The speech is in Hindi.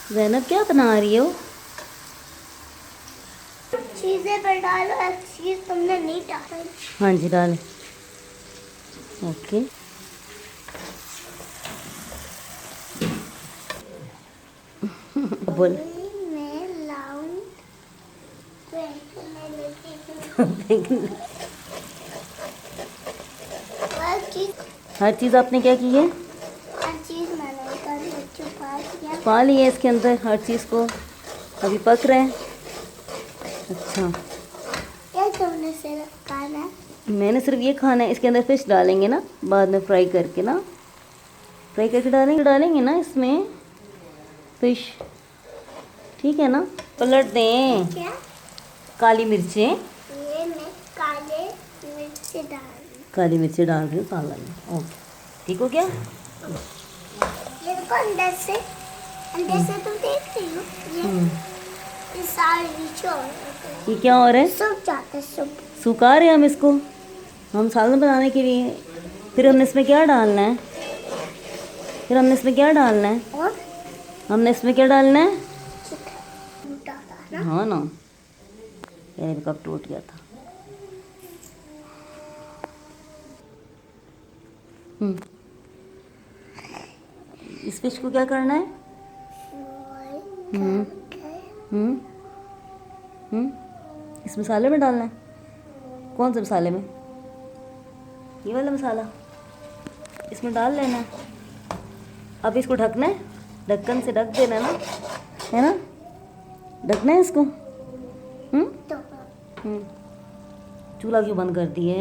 ज़ैनब क्या बना रही हो? चीजें पर डालो, एक चीज तुमने नहीं डाली। हाँ जी डालें। ओके। बोल। मैं लाऊं मैं लेती हूँ। हर चीज़ आपने क्या की है? हर चीज मैंने कर छुपा दिया। पा ली है इसके अंदर हर चीज़ को, अभी पक रहे हैं। अच्छा, क्या तुमने सिर्फ खाना है? मैंने सिर्फ ये खाना है। इसके अंदर फिश डालेंगे ना बाद में, फ्राई करके ना, फ्राई करके डालेंगे ना इसमें फिश, ठीक है ना? पलट दें। क्या? काली मिर्चें, ये मैं काले मिर्च डाल। काली मिर्चें डाल रही हूँ सालन में। ओके, ठीक हो गया। ये देखो अंदर से तुम देख रही हो ये सारे नीचे हो रहे ये क्या हो रहा है? सूख जाते सूख। सुखा रहे हैं हम इसको, हम सालन बनाने के लिए। फिर हमने इसमें क्या डालना है? फिर हमने इसमें क्या डालना है? और हमने इसमें क्या डालना है? चिकन डाला ना। हाँ ना, ये कब टूट गया था। इस फिश को क्या करना है? हम्म हम्म इस मसाले में डालना है। कौन से मसाले में? ये वाला मसाला इसमें डाल लेना है। अब इसको ढकना है, ढक्कन से ढक देना ना, है ना? ढकना है इसको। तो चूल्हा क्यों बंद कर दिए?